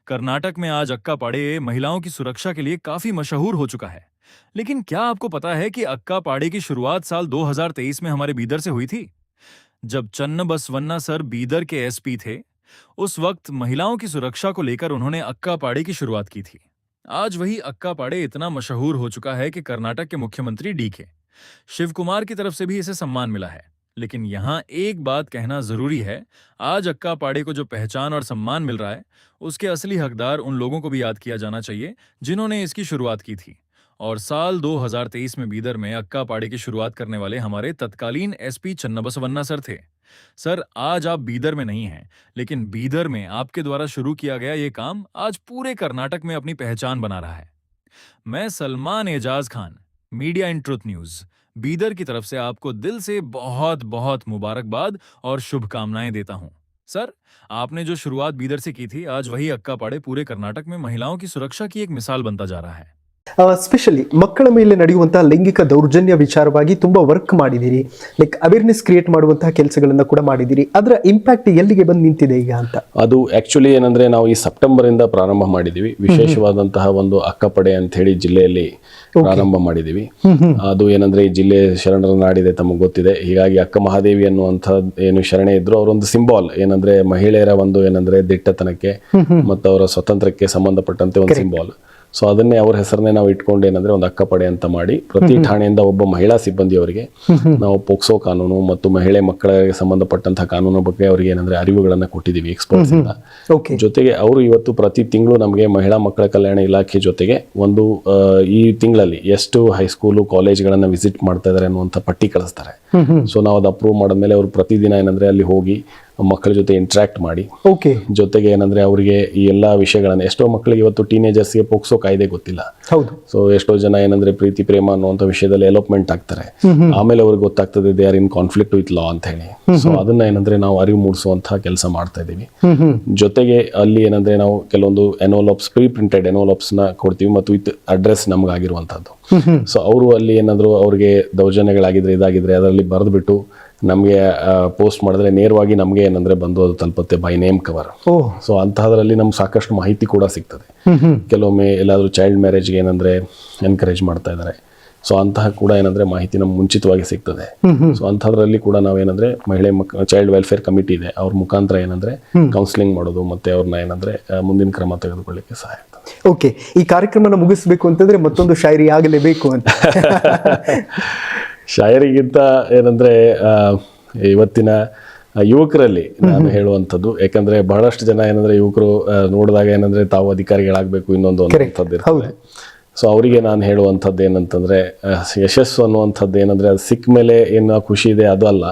कर्नाटक में आज अक्का पाड़े महिलाओं की सुरक्षा के लिए काफी मशहूर हो चुका है। लेकिन क्या आपको पता है कि अक्का पाड़े की शुरुआत साल 2023 में हमारे बीदर से हुई थी? जब चन्नबसवन्ना सर बीदर के एसपी थे, उस वक्त महिलाओं की सुरक्षा को लेकर उन्होंने अक्का पाड़े की शुरुआत की थी। आज वही अक्का पाड़े इतना मशहूर हो चुका है कि कर्नाटक के मुख्यमंत्री डीके शिव कुमार की तरफ से भी इसे सम्मान मिला है। लेकिन यहाँ एक बात कहना जरूरी है, आज अक्का पाड़े को जो पहचान और सम्मान मिल रहा है, उसके असली हकदार उन लोगों को भी याद किया जाना चाहिए जिन्होंने इसकी शुरुआत की थी। और साल 2023 में बीदर में अक्का पाड़े की शुरुआत करने वाले हमारे तत्कालीन एसपी चन्नबसवन्ना सर थे। सर, आज आप बीदर में नहीं हैं, लेकिन बीदर में आपके द्वारा शुरू किया गया ये काम आज पूरे कर्नाटक में अपनी पहचान बना रहा है। मैं सलमान एजाज खान, मीडिया इन ट्रुथ न्यूज, बीदर की तरफ से आपको दिल से बहुत बहुत मुबारकबाद और शुभकामनाएं देता हूं। सर, आपने जो शुरुआत बीदर से की थी, आज वही अक्का पाड़े पूरे कर्नाटक में महिलाओं की सुरक्षा की एक मिसाल बनता जा रहा है। ಸ್ಪೆಷಲಿ ಮಕ್ಕಳ ಮೇಲೆ ನಡೆಯುವಂತಹ ಲೈಂಗಿಕ ದೌರ್ಜನ್ಯ ವಿಚಾರವಾಗಿ ತುಂಬಾ ವರ್ಕ್ ಮಾಡಿದಿರಿ, ಲೈಕ್ ಅವೇರ್ನೆಸ್ ಕ್ರಿಯೇಟ್ ಮಾಡುವಂತಹ ಕೆಲಸಗಳನ್ನ ಕೂಡ ಮಾಡಿದಿರಿ. ಅದರ ಇಂಪ್ಯಾಕ್ಟ್ ಎಲ್ಲಿಗೆ ಬಂದು ನಿಂತಿದೆ ಈಗ ಅಂತ? ಅದು ಆಕ್ಚುಲಿ ಏನಂದ್ರೆ ನಾವು ಈ ಸೆಪ್ಟೆಂಬರ್ ಇಂದ ಪ್ರಾರಂಭ ಮಾಡಿದೀವಿ. ವಿಶೇಷವಾದಂತಹ ಒಂದು ಅಕ್ಕಪಡೆ ಅಂತ ಹೇಳಿ ಜಿಲ್ಲೆಯಲ್ಲಿ ಪ್ರಾರಂಭ ಮಾಡಿದೀವಿ. ಅದು ಏನಂದ್ರೆ ಈ ಜಿಲ್ಲೆ ಶರಣರ ನಾಡಿದೆ, ತಮಗೆ ಗೊತ್ತಿದೆ. ಹೀಗಾಗಿ ಅಕ್ಕ ಮಹಾದೇವಿ ಅನ್ನುವಂಥ ಏನು ಶರಣೆ ಇದ್ರು, ಅವರೊಂದು ಸಿಂಬಾಲ್ ಏನಂದ್ರೆ ಮಹಿಳೆಯರ ಒಂದು ಏನಂದ್ರೆ ದಿಟ್ಟತನಕ್ಕೆ ಮತ್ತು ಅವರ ಸ್ವತಂತ್ರಕ್ಕೆ ಸಂಬಂಧಪಟ್ಟಂತೆ ಒಂದು ಸಿಂಬಾಲ್. ಸೊ ಅದನ್ನೇ ಅವ್ರ ಹೆಸರನ್ನೇ ನಾವು ಇಟ್ಕೊಂಡು ಏನಂದ್ರೆ ಒಂದು ಅಕ್ಕಪಡೆ ಅಂತ ಮಾಡಿ ಪ್ರತಿ ಠಾಣೆಯಿಂದ ಒಬ್ಬ ಮಹಿಳಾ ಸಿಬ್ಬಂದಿಯವರಿಗೆ ನಾವು ಪೋಕ್ಸೋ ಕಾನೂನು ಮತ್ತು ಮಹಿಳೆ ಮಕ್ಕಳಿಗೆ ಸಂಬಂಧಪಟ್ಟಂತಹ ಕಾನೂನು ಬಗ್ಗೆ ಅವರಿಗೆ ಏನಂದ್ರೆ ಅರಿವುಗಳನ್ನ ಕೊಟ್ಟಿದ್ದೀವಿ ಎಕ್ಸ್ಪರ್ಟ್ಸ್ ಇಂದ. ಜೊತೆಗೆ ಅವರು ಇವತ್ತು ಪ್ರತಿ ತಿಂಗಳು ನಮಗೆ ಮಹಿಳಾ ಮಕ್ಕಳ ಕಲ್ಯಾಣ ಇಲಾಖೆ ಜೊತೆಗೆ ಒಂದು ಈ ತಿಂಗಳಲ್ಲಿ ಎಷ್ಟು ಹೈಸ್ಕೂಲು ಕಾಲೇಜ್ಗಳನ್ನ ವಿಸಿಟ್ ಮಾಡ್ತಾ ಇದಾರೆ ಅನ್ನುವಂಥ ಪಟ್ಟಿ ಕಳಿಸ್ತಾರೆ. ಸೊ ನಾವು ಅದು ಅಪ್ರೂವ್ ಮಾಡಿದ್ಮೇಲೆ ಅವರು ಪ್ರತಿದಿನ ಏನಂದ್ರೆ ಅಲ್ಲಿ ಹೋಗಿ ಮಕ್ಕಳ ಜೊತೆ ಇಂಟ್ರಾಕ್ಟ್ ಮಾಡಿ, ಜೊತೆಗೆ ಏನಂದ್ರೆ ಅವರಿಗೆ ಈ ಎಲ್ಲಾ ವಿಷಯಗಳನ್ನ, ಎಷ್ಟೋ ಮಕ್ಕಳಿಗೆ ಇವತ್ತು ಟೀನೇಜರ್ಸ್ಗೆ ಪೋಕ್ಸೋ ಕಾಯ್ದೆ ಗೊತ್ತಿಲ್ಲ. ಸೊ ಎಷ್ಟೋ ಜನ ಏನಂದ್ರೆ ಪ್ರೀತಿ ಪ್ರೇಮ ಅನ್ನುವಂಥ ವಿಷಯದಲ್ಲಿ ಎಲೋಪ್ಮೆಂಟ್ ಆಗ್ತಾರೆ, ಆಮೇಲೆ ಅವ್ರಿಗೆ ಗೊತ್ತಾಗ್ತದೆ they are in conflict with law ಅಂತ ಹೇಳಿ. ಸೊ ಅದನ್ನ ಏನಂದ್ರೆ ನಾವು ಅರಿವು ಮೂಡಿಸುವಂತಹ ಕೆಲಸ ಮಾಡ್ತಾ ಇದೀವಿ. ಜೊತೆಗೆ ಅಲ್ಲಿ ಏನಂದ್ರೆ ನಾವು ಕೆಲವೊಂದು ಎನ್ವಲಪ್ಸ್, ಪ್ರೀ ಪ್ರಿಂಟೆಡ್ ಎನ್ವಲಪ್ಸ್ ನ ಕೊಡ್ತೀವಿ ಮತ್ತು ವಿತ್ ಅಡ್ರೆಸ್ ನಮ್ಗಾಗಿರುವಂತದ್ದು. ಸೊ ಅವರು ಅಲ್ಲಿ ಏನಾದ್ರು ಅವ್ರಿಗೆ ದೌರ್ಜನ್ಯಗಳಾಗಿದ್ರೆ ಇದಾಗಿದ್ರೆ ಅದರಲ್ಲಿ ಬರೆದ್ಬಿಟ್ಟು ನಮಗೆ ಪೋಸ್ಟ್ ಮಾಡಿದ್ರೆ ನೇರವಾಗಿ ನಮಗೆ ಏನಂದ್ರೆ ಬಂದು ಅದು ತಲುಪುತ್ತೆ ಬೈ ನೇಮ್ ಕವರ್. ಸೊ ಅಂತಹದ್ರಲ್ಲಿ ನಮ್ಗೆ ಸಾಕಷ್ಟು ಮಾಹಿತಿ ಕೂಡ ಸಿಗ್ತದೆ. ಕೆಲವೊಮ್ಮೆ ಎಲ್ಲಾದ್ರೂ ಚೈಲ್ಡ್ ಮ್ಯಾರೇಜ್ಗೆ ಏನಂದ್ರೆ ಎನ್ಕರೇಜ್ ಮಾಡ್ತಾ ಇದ್ದಾರೆ, ಸೊ ಅಂತಹ ಕೂಡ ಏನಂದ್ರೆ ಮಾಹಿತಿ ನಮ್ಗೆ ಮುಂಚಿತವಾಗಿ ಸಿಗ್ತದೆ. ಸೊ ಅಂಥದ್ರಲ್ಲಿ ಕೂಡ ನಾವೇನಂದ್ರೆ ಮಹಿಳೆ ಚೈಲ್ಡ್ ವೆಲ್ಫೇರ್ ಕಮಿಟಿ ಇದೆ, ಅವ್ರ ಮುಖಾಂತರ ಏನಂದ್ರೆ ಕೌನ್ಸಿಲಿಂಗ್ ಮಾಡೋದು ಮತ್ತೆ ಅವ್ರನ್ನ ಏನಂದ್ರೆ ಮುಂದಿನ ಕ್ರಮ ತೆಗೆದುಕೊಳ್ಳಿಕ್ಕೆ ಸಹಾಯ ಆಗ್ತದೆ. ಓಕೆ, ಈ ಕಾರ್ಯಕ್ರಮನ ಮುಗಿಸ್ಬೇಕು ಅಂತಂದ್ರೆ ಮತ್ತೊಂದು ಶಾಯರಿ ಆಗಲೇಬೇಕು ಅಂತ. ಶಾಯರಿಗಿಂತ ಏನಂದ್ರೆ ಇವತ್ತಿನ ಯುವಕರಲ್ಲಿ ನಾನು ಹೇಳುವಂಥದ್ದು, ಯಾಕಂದ್ರೆ ಬಹಳಷ್ಟು ಜನ ಏನಂದ್ರೆ ಯುವಕರು ನೋಡಿದಾಗ ಏನಂದ್ರೆ ತಾವು ಅಧಿಕಾರಿಗಳಾಗಬೇಕು ಇನ್ನೊಂದು ಅನ್ನುವಂಥದ್ದು ಇರ್ತದೆ. ಸೊ ಅವರಿಗೆ ನಾನು ಹೇಳುವಂಥದ್ದು ಏನಂತಂದ್ರೆ, ಯಶಸ್ಸು ಅನ್ನುವಂಥದ್ದು ಏನಂದ್ರೆ ಅದು ಸಿಕ್ಕ ಮೇಲೆ ಏನು ಖುಷಿ ಇದೆ ಅದು ಅಲ್ಲ,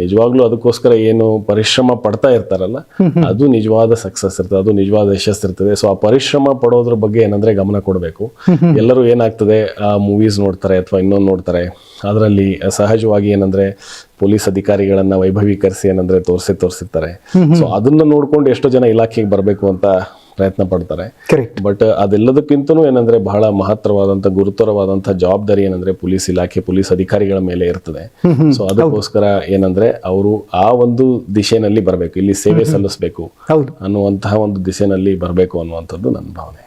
ನಿಜವಾಗ್ಲೂ ಅದಕ್ಕೋಸ್ಕರ ಏನು ಪರಿಶ್ರಮ ಪಡ್ತಾ ಇರ್ತಾರಲ್ಲ ಅದು ನಿಜವಾದ ಸಕ್ಸಸ್ ಇರ್ತದೆ, ಅದು ನಿಜವಾದ ಯಶಸ್ಸು ಇರ್ತದೆ. ಸೊ ಆ ಪರಿಶ್ರಮ ಪಡೋದ್ರ ಬಗ್ಗೆ ಏನಂದ್ರೆ ಗಮನ ಕೊಡಬೇಕು. ಎಲ್ಲರೂ ಏನಾಗ್ತದೆ, ಆ ಮೂವೀಸ್ ನೋಡ್ತಾರೆ ಅಥವಾ ಇನ್ನೊಂದು ನೋಡ್ತಾರೆ, ಅದರಲ್ಲಿ ಸಹಜವಾಗಿ ಏನಂದ್ರೆ ಪೊಲೀಸ್ ಅಧಿಕಾರಿಗಳನ್ನ ವೈಭವೀಕರಿಸಿ ಏನಂದ್ರೆ ತೋರಿಸಿರ್ತಾರೆ. ಸೊ ಅದನ್ನ ನೋಡ್ಕೊಂಡು ಎಷ್ಟೋ ಜನ ಇಲಾಖೆಗೆ ಬರಬೇಕು ಅಂತ ಪ್ರಯತ್ನ ಪಡ್ತಾರೆ. ಬಟ್ ಅದೆಲ್ಲದಕ್ಕಿಂತನೂ ಏನಂದ್ರೆ ಬಹಳ ಮಹತ್ತರವಾದಂತ ಗುರುತರವಾದಂತ ಜವಾಬ್ದಾರಿ ಏನಂದ್ರೆ ಪೊಲೀಸ್ ಇಲಾಖೆ, ಪೊಲೀಸ್ ಅಧಿಕಾರಿಗಳ ಮೇಲೆ ಇರ್ತದೆ. ಸೊ ಅದಕ್ಕೋಸ್ಕರ ಏನಂದ್ರೆ ಅವರು ಆ ಒಂದು ದಿಶೆನಲ್ಲಿ ಬರಬೇಕು, ಇಲ್ಲಿ ಸೇವೆ ಸಲ್ಲಿಸಬೇಕು ಅನ್ನುವಂತಹ ಒಂದು ದಿಶೆನಲ್ಲಿ ಬರಬೇಕು ಅನ್ನುವಂಥದ್ದು ನನ್ನ ಭಾವನೆ.